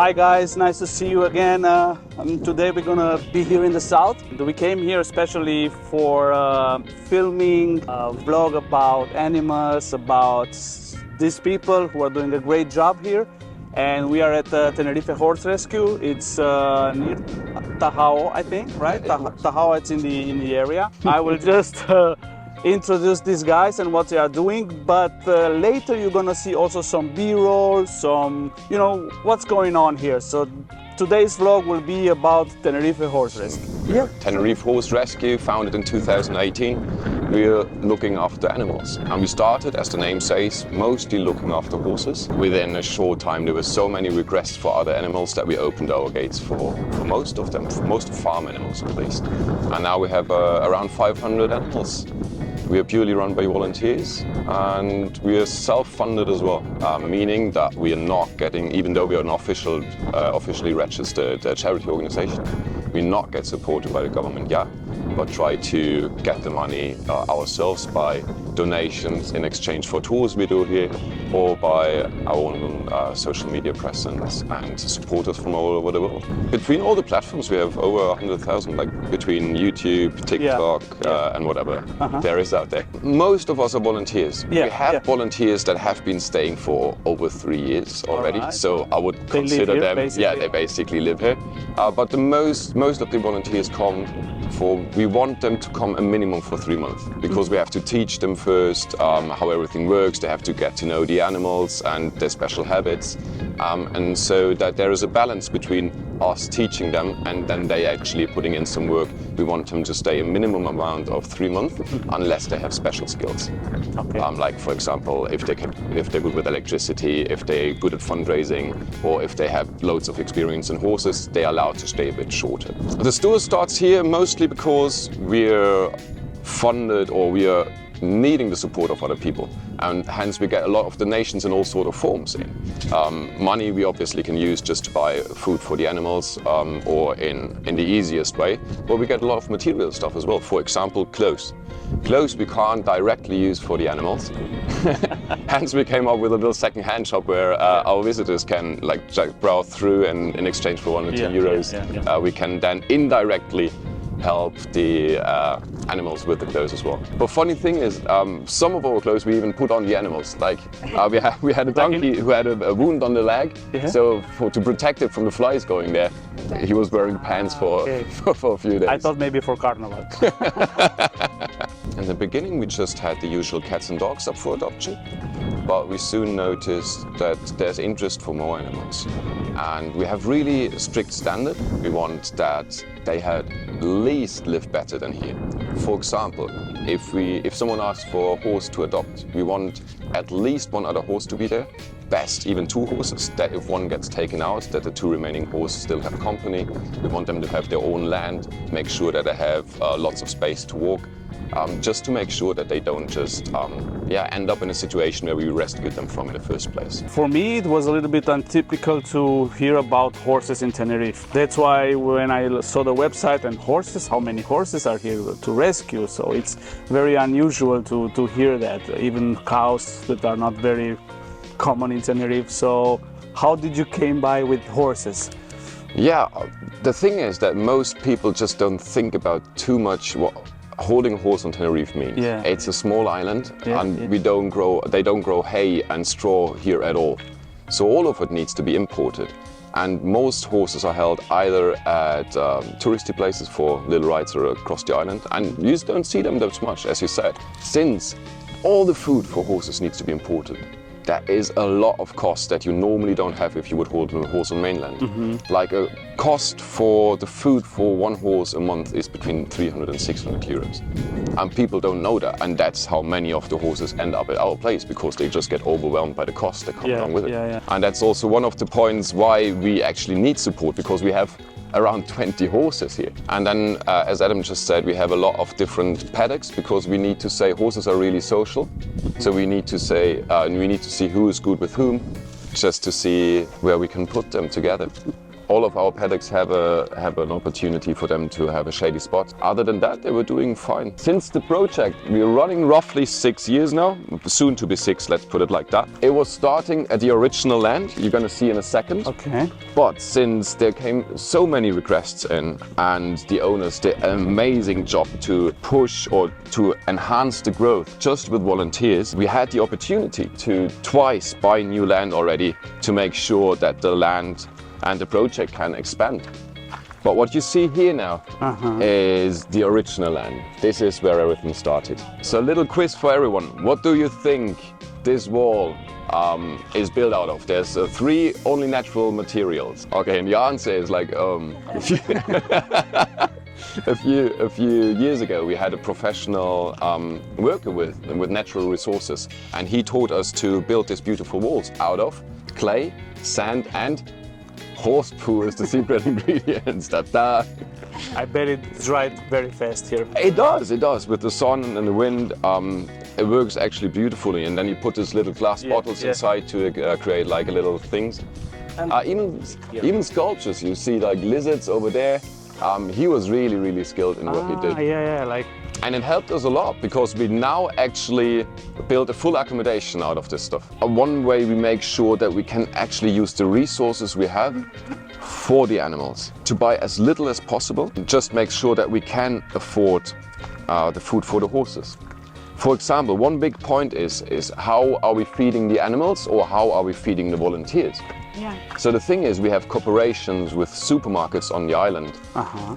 Hi guys, nice to see you again. Today we're gonna be here in the south. We came here especially for filming a vlog about animals, about these people who are doing a great job here. And we are at Tenerife Horse Rescue. It's near Tajao, I think, right? Tajao, it's in the area. I will just introduce these guys and what they are doing, but later you're gonna see also some B-roll, some, what's going on here. So today's vlog will be about Tenerife Horse Rescue. Yeah. Tenerife Horse Rescue, founded in 2018. We're looking after animals. And we started, as the name says, mostly looking after horses. Within a short time, there were so many requests for other animals that we opened our gates for most of them, for most farm animals at least. And now we have around 500 animals. We are purely run by volunteers, and we are self-funded as well, meaning that we are not getting, even though we are an officially registered charity organization, we not get supported by the government yet, but try to get the money ourselves by donations in exchange for tours we do here, or by our own social media presence and supporters from all over the world. Between all the platforms, we have over 100,000, like between YouTube, TikTok, and whatever there is out there. Most of us are volunteers. We have volunteers that have been staying for over 3 years already, right. So I would consider them, basically. They basically live here. But the most of the volunteers come we want them to come a minimum for 3 months, because we have to teach them first how everything works. They have to get to know the animals and their special habits, and so that there is a balance between us teaching them and then they actually putting in some work. We want them to stay a minimum amount of 3 months, unless they have special skills. Okay. Like for example, if they're good with electricity, if they're good at fundraising, or if they have loads of experience in horses, they're allowed to stay a bit shorter. The tour starts here mostly because we're funded, or we are needing the support of other people, and hence we get a lot of donations in all sort of forms. Money we obviously can use just to buy food for the animals, or in the easiest way, but we get a lot of material stuff as well. For example, clothes. Clothes we can't directly use for the animals. Hence we came up with a little second-hand shop where our visitors can browse through, and in exchange for 1 or 2 euros, we can then indirectly help the animals with the clothes as well. But funny thing is, some of our clothes we even put on the animals. Like we had a donkey who had a wound on the leg, so to protect it from the flies going there, he was wearing pants for a few days. I thought maybe for carnival. In the beginning, we just had the usual cats and dogs up for adoption, but we soon noticed that there's interest for more animals. And we have really strict standard. We want that they had at least live better than here. For example, if someone asks for a horse to adopt, we want at least one other horse to be there. Best even 2 horses, that if one gets taken out, that the 2 remaining horses still have company. We want them to have their own land, make sure that they have lots of space to walk. Just to make sure that they don't just end up in a situation where we rescued them from in the first place. For me, it was a little bit untypical to hear about horses in Tenerife. That's why when I saw the website and horses, how many horses are here to rescue, so it's very unusual to hear that. Even cows that are not very common in Tenerife. So how did you came by with horses? Yeah, the thing is that most people just don't think about too much what holding a horse on Tenerife means. It's a small island, and they don't grow hay and straw here at all. So all of it needs to be imported. And most horses are held either at touristy places for little rides or across the island, and you just don't see them that much, as you said. Since all the food for horses needs to be imported, that is a lot of cost that you normally don't have if you would hold a horse on mainland. Like a cost for the food for one horse a month is between 300 and 600 euros. And people don't know that, and that's how many of the horses end up at our place, because they just get overwhelmed by the cost that come along with it. And that's also one of the points why we actually need support, because we have around 20 horses here. And then, as Adam just said, we have a lot of different paddocks, because we need to say horses are really social. So we need to say, we need to see who is good with whom, just to see where we can put them together. All of our paddocks have an opportunity for them to have a shady spot. Other than that, they were doing fine. Since the project, we're running roughly 6 years now, soon to be 6, let's put it like that. It was starting at the original land, you're gonna see in a second. Okay. But since there came so many requests in and the owners did an amazing job to push or to enhance the growth just with volunteers, we had the opportunity to twice buy new land already to make sure that the land and the project can expand. But what you see here now is the original land. This is where everything started. So a little quiz for everyone. What do you think this wall is built out of? There's 3 only natural materials. Okay, and the answer is like, a few years ago we had a professional worker with natural resources, and he taught us to build these beautiful walls out of clay, sand and horse poo is the secret ingredients. Ta-da! I bet it dried very fast here. It does. With the sun and the wind, it works actually beautifully. And then you put these little glass bottles inside to create like a little things. Even sculptures, you see like lizards over there. He was really skilled in what he did. And it helped us a lot because we now actually build a full accommodation out of this stuff. One way we make sure that we can actually use the resources we have for the animals to buy as little as possible. Just make sure that we can afford the food for the horses. For example, one big point is how are we feeding the animals or how are we feeding the volunteers? Yeah. So the thing is, we have cooperations with supermarkets on the island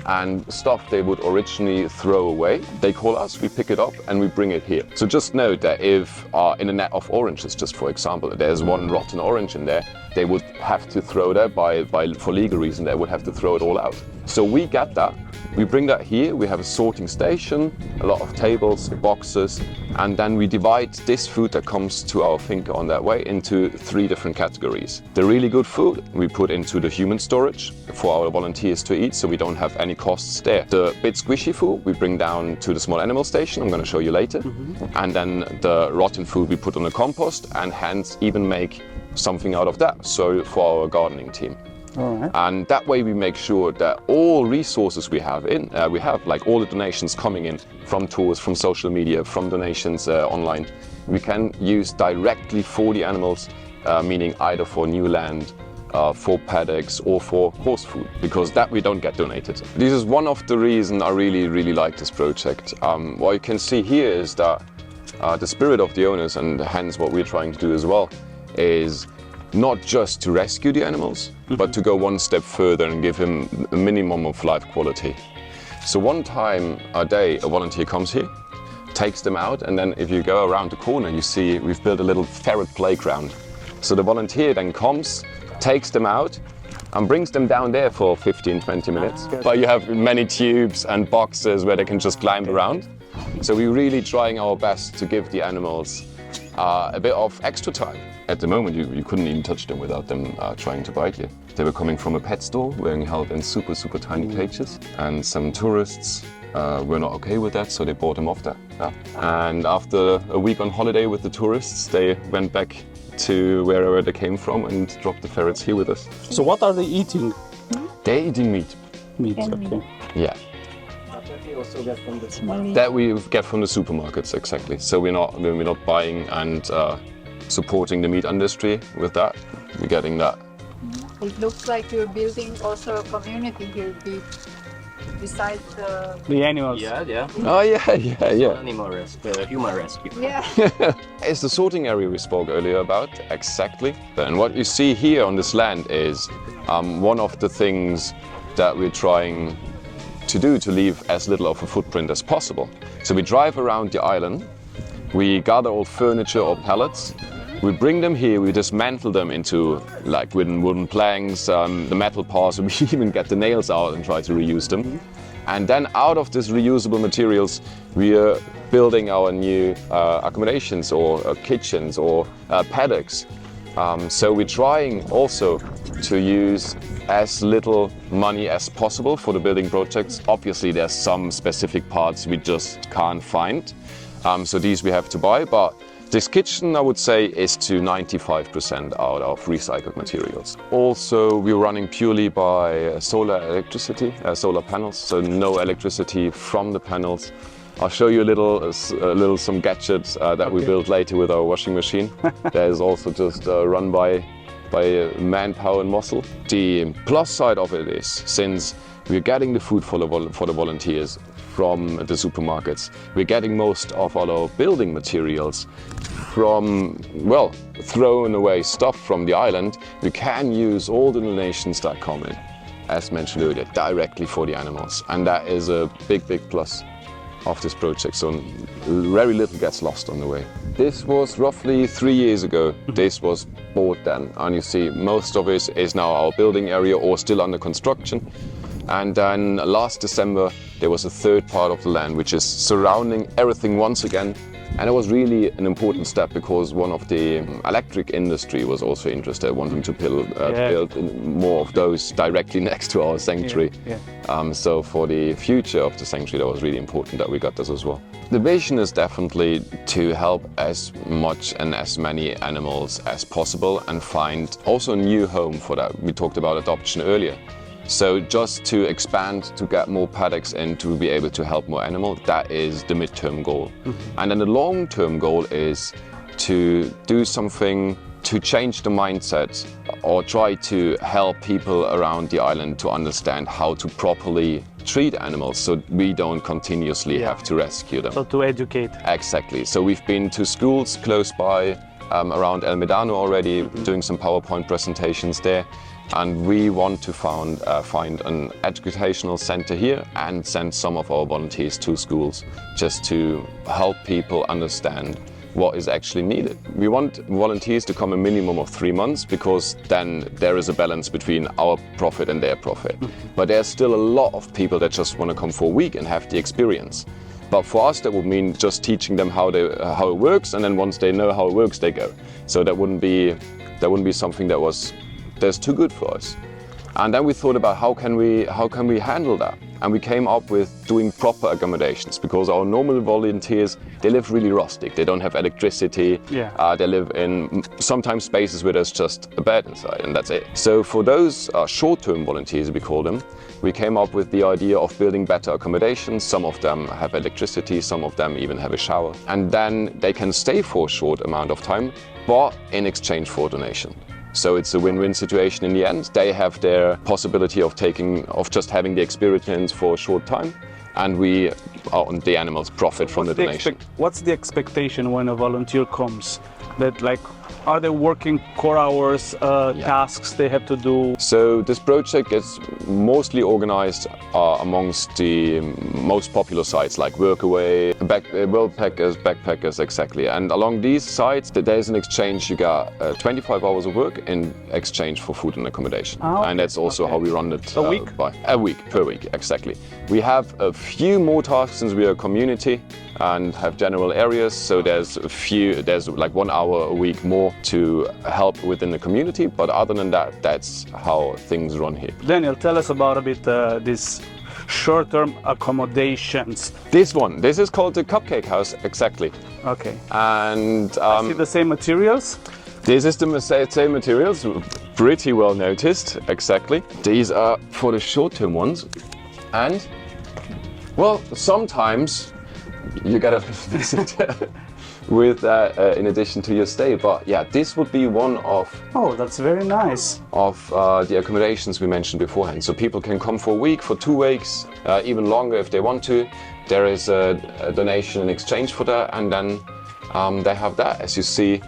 and stuff they would originally throw away. They call us, we pick it up and we bring it here. So just note that if in a net of oranges, just for example, there's one rotten orange in there, they would have to throw that for legal reason, they would have to throw it all out. So we get that. We bring that here, we have a sorting station, a lot of tables, boxes, and then we divide this food that comes to our finca on that way into 3 different categories. The really good food we put into the human storage for our volunteers to eat, so we don't have any costs there. The bit squishy food we bring down to the small animal station, I'm going to show you later. And then the rotten food we put on the compost and hence even make something out of that, so for our gardening team. And that way we make sure that all resources we have like all the donations coming in from tours, from social media, from donations online, we can use directly for the animals, meaning either for new land, for paddocks or for horse food, because that we don't get donated. This is one of the reasons I really like this project. What you can see here is that the spirit of the owners, and hence what we're trying to do as well, is not just to rescue the animals, but to go one step further and give him a minimum of life quality. So one time a day, a volunteer comes here, takes them out, and then if you go around the corner, you see we've built a little ferret playground. So the volunteer then comes, takes them out, and brings them down there for 15-20 minutes. But you have many tubes and boxes where they can just climb around. So we're really trying our best to give the animals a bit of extra time. At the moment, you couldn't even touch them without them trying to bite you. They were coming from a pet store, being held in super tiny cages, and some tourists were not okay with that, so they bought them off there. Yeah. And after a week on holiday with the tourists, they went back to wherever they came from and dropped the ferrets here with us. So what are they eating? They're eating meat. Meat, okay. Yeah. That we get from the supermarkets, exactly. So we're not buying and supporting the meat industry with that. We're getting that. It looks like you're building also a community here besides the animals. Yeah. Oh yeah. Animal rescue, human rescue. Yeah. It's the sorting area we spoke earlier about, exactly. And what you see here on this land is one of the things that we're trying to do to leave as little of a footprint as possible. So we drive around the island, we gather all furniture or pallets, we bring them here, we dismantle them into like wooden planks, the metal parts, and we even get the nails out and try to reuse them. And then out of these reusable materials, we are building our new accommodations or kitchens or paddocks. So we're trying also to use as little money as possible for the building projects. Obviously, there's some specific parts we just can't find. So these we have to buy, but This kitchen, I would say, is to 95% out of recycled materials. Also, we're running purely by solar electricity, solar panels, so no electricity from the panels. I'll show you some gadgets that we built later with our washing machine. That is also just run by manpower and muscle. The plus side of it is, since we're getting the food for the volunteers from the supermarkets, we're getting most of all our building materials from, well, thrown away stuff from the island. We can use all the donations that come in, as mentioned earlier, directly for the animals. And that is a big plus of this project, so very little gets lost on the way. This was roughly 3 years ago. This was bought then, and you see most of it is now our building area or still under construction. And then last December there was a third part of the land which is surrounding everything once again. And it was really an important step because one of the electric industry was also interested, wanting to build more of those directly next to our sanctuary. So for the future of the sanctuary, that was really important that we got this as well. The vision is definitely to help as much and as many animals as possible and find also a new home for that. We talked about adoption earlier. So just to expand, to get more paddocks in, to be able to help more animals, that is the midterm goal. And then the long-term goal is to do something to change the mindset or try to help people around the island to understand how to properly treat animals so we don't continuously have to rescue them. So to educate. Exactly. So we've been to schools close by around El Medano already, doing some PowerPoint presentations there. And we want to find an educational center here and send some of our volunteers to schools just to help people understand what is actually needed. We want volunteers to come a minimum of 3 months because then there is a balance between our profit and their profit. But there's still a lot of people that just want to come for a week and have the experience. But for us, that would mean just teaching them how it works, and then once they know how it works, they go. So that wouldn't be something that's too good for us. And then we thought about how can we handle that? And we came up with doing proper accommodations because our normal volunteers, they live really rustic. They don't have electricity. They live in sometimes spaces where there's just a bed inside and that's it. So for those short-term volunteers, we call them, we came up with the idea of building better accommodations. Some of them have electricity, some of them even have a shower. And then they can stay for a short amount of time, but in exchange for a donation. So it's a win-win situation in the end. They have their possibility of just having the experience for a short time, and the animals profit from the donation. What's the expectation when a volunteer comes? That are they working core hours, tasks they have to do? So this project is mostly organized amongst the most popular sites like Workaway, backpackers, exactly. And along these sites, there's an exchange. You got 25 hours of work in exchange for food and accommodation. And that's also how we run it. Per week, exactly. We have a few more tasks since we are a community and have general areas. So there's like 1 hour a week more to help within the community, but other than that, that's how things run here. Daniel, tell us about a bit this short-term accommodations. This is called the Cupcake House, exactly. Okay. And I see the same materials? This is the same materials, pretty well noticed, exactly. These are for the short-term ones. And, well, sometimes you gotta visit with in addition to your stay, but yeah, this would be one of that's very nice of the accommodations we mentioned beforehand. So people can come for a week, for 2 weeks, even longer if they want to. There is a donation in exchange for that, and then they have that. As you see,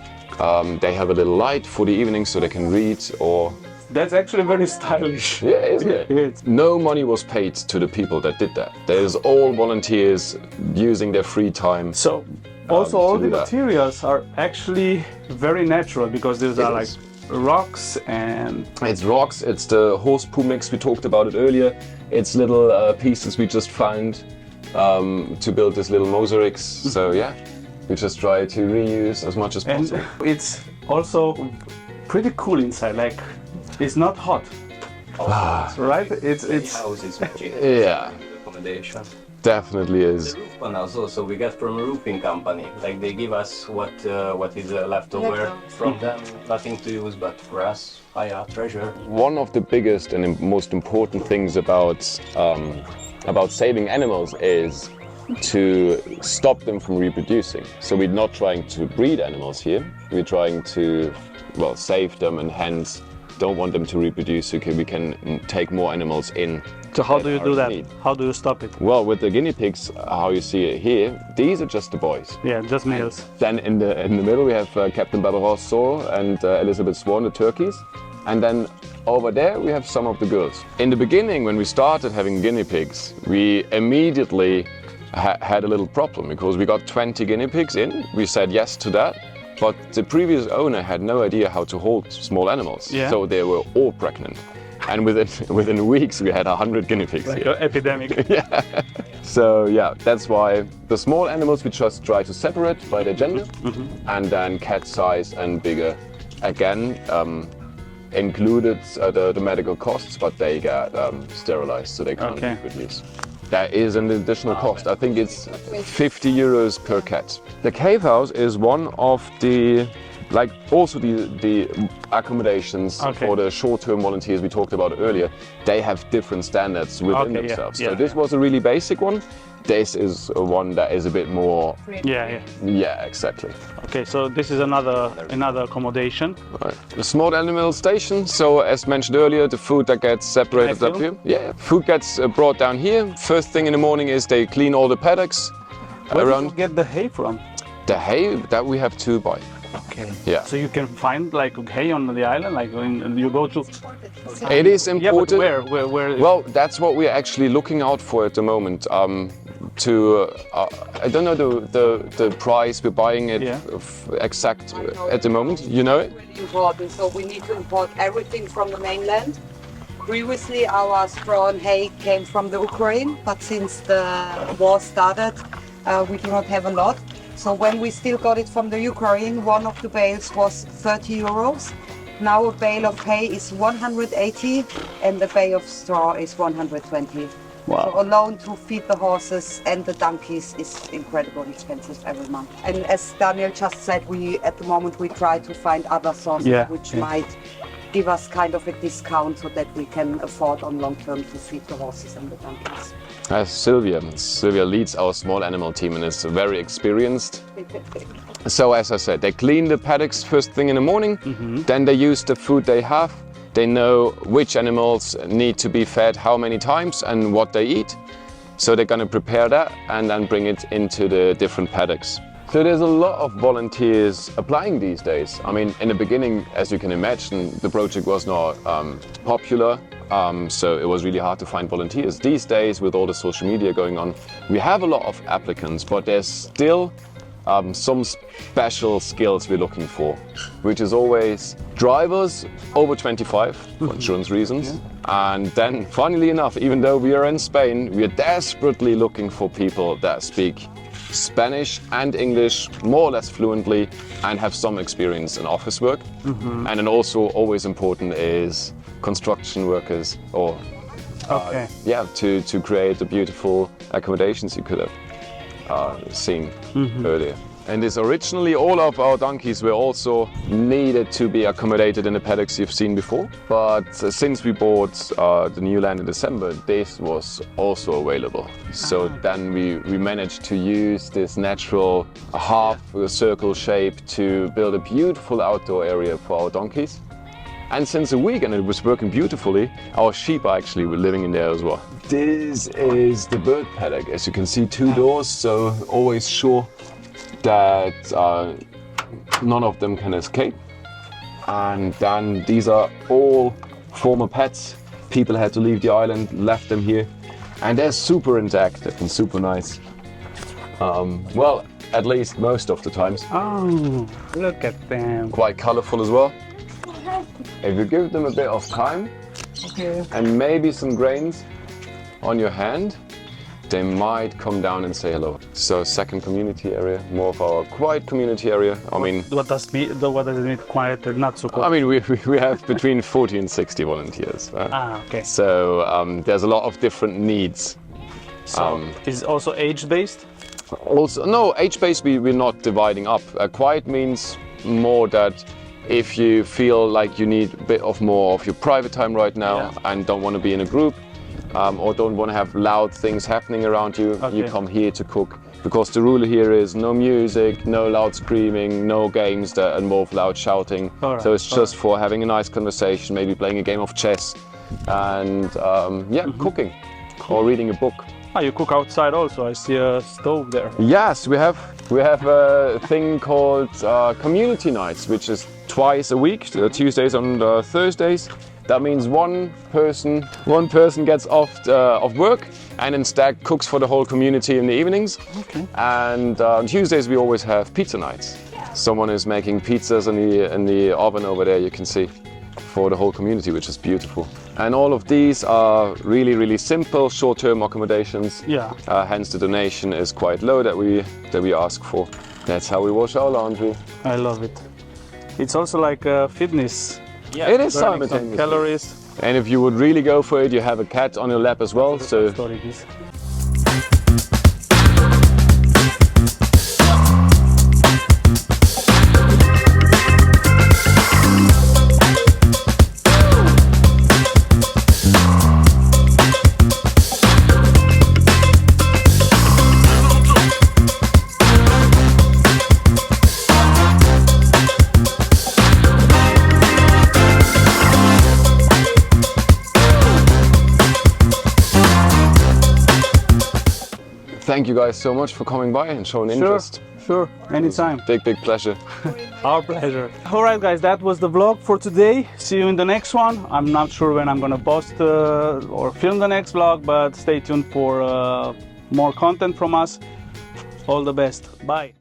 they have a little light for the evening so they can read or. That's actually very stylish. Yeah, isn't it? No money was paid to the people that did that. There's all volunteers using their free time. So also all the materials are actually very natural because these are like rocks and... It's rocks, it's the horse poo mix, we talked about it earlier. It's little pieces we just found to build these little mosaics. So yeah, we just try to reuse as much as possible. And it's also pretty cool inside, like it's not hot. Right? It's house is yeah. accommodation. Definitely is. The roof panels also we get from a roofing company. Like they give us what is left over from them. Nothing to use, but for us, treasure. One of the biggest and most important things about saving animals is to stop them from reproducing. So we're not trying to breed animals here. We're trying to, well, save them and hence don't want them to reproduce so we can take more animals in. So how do you do that? Need. How do you stop it? Well, with the guinea pigs, how you see it here, these are just the boys. Yeah, just males. Then in the middle we have Captain Barbarossa and Elizabeth Swan, the turkeys. And then over there we have some of the girls. In the beginning, when we started having guinea pigs, we immediately had a little problem because we got 20 guinea pigs in. We said yes to that. But the previous owner had no idea how to hold small animals. Yeah. So they were all pregnant. And within weeks we had 100 guinea pigs Like here. an epidemic. Yeah. So yeah, that's why the small animals we just try to separate by their gender, and then cat size and bigger. Again, included the medical costs, but they get sterilized, so they can't reproduce. There is an additional cost. I think it's 50 euros per cat. The cave house is one of the, like also the accommodations for the short-term volunteers we talked about earlier. They have different standards within themselves. So this was a really basic one. This is one that is a bit more. Yeah, exactly. Okay, so this is another accommodation. Right. The small animal station. So as mentioned earlier, the food that gets separated up here. Yeah, food gets brought down here. First thing in the morning is they clean all the paddocks. Where do you get the hay from? The hay that we have to buy. Okay. Yeah. So you can find like hay on the island, like when you go to. It is important. Yeah, but where? Well, that's what we're actually looking out for at the moment. I don't know the price we're buying it exact at the moment. You know it? Really important. So we need to import everything from the mainland. Previously, our straw and hay came from the Ukraine, but since the war started, we do not have a lot. So when we still got it from the Ukraine, one of the bales was 30 euros. Now a bale of hay is 180 and the bale of straw is 120. Wow. So alone to feed the horses and the donkeys is incredibly expensive every month. And as Daniel just said, at the moment we try to find other sources which might give us kind of a discount so that we can afford on long term to feed the horses and the donkeys. Sylvia leads our small animal team and is very experienced. So as I said, they clean the paddocks first thing in the morning, then they use the food they have. They know which animals need to be fed how many times and what they eat. So they're going to prepare that and then bring it into the different paddocks. So there's a lot of volunteers applying these days. I mean, in the beginning, as you can imagine, the project was not popular. So it was really hard to find volunteers. These days, with all the social media going on, we have a lot of applicants, but there's still some special skills we're looking for, which is always drivers over 25 for insurance reasons. And then, funnily enough, even though we are in Spain, we are desperately looking for people that speak Spanish and English more or less fluently and have some experience in office work. And then also always important is construction workers or to create the beautiful accommodations you could have seen earlier. And this originally all of our donkeys were also needed to be accommodated in the paddocks you've seen before. But since we bought the new land in December, this was also available. So then we managed to use this natural half circle shape to build a beautiful outdoor area for our donkeys. And since a week, and it was working beautifully, our sheep are actually living in there as well. This is the bird paddock. As you can see, 2 doors, so always sure that none of them can escape. And then these are all former pets. People had to leave the island, left them here, and they're super interactive and super nice. Well, at least most of the times. Oh, look at them. Quite colorful as well. If you give them a bit of time and maybe some grains on your hand, they might come down and say hello. So second community area, more of our quiet community area. I mean, what does it mean quiet and not so quiet? I mean, we have between 40 and 60 volunteers. Right? Okay. So there's a lot of different needs So is it also age-based? Also, no, age-based we're not dividing up. Quiet means more that if you feel like you need a bit of more of your private time right now and don't want to be in a group or don't want to have loud things happening around you, you come here to cook. Because the rule here is no music, no loud screaming, no games that involve loud shouting. So it's just for having a nice conversation, maybe playing a game of chess and cooking or reading a book. Ah, you cook outside also. I see a stove there. Yes, we have a thing called community nights, which is twice a week, Tuesdays and Thursdays. That means one person gets off work and instead cooks for the whole community in the evenings. Okay. And on Tuesdays we always have pizza nights. Someone is making pizzas in the oven over there, you can see, for the whole community, which is beautiful. And all of these are really, really simple short-term accommodations. Yeah. Hence the donation is quite low that we ask for. That's how we wash our laundry. I love it. It's also like fitness. Yeah, it is burning some simultaneous calories. And if you would really go for it, you have a cat on your lap as well. So. Thank you guys so much for coming by and showing interest. Sure, anytime. Big pleasure. Our pleasure. All right, guys, that was the vlog for today. See you in the next one. I'm not sure when I'm gonna post or film the next vlog, but stay tuned for more content from us. All the best. Bye.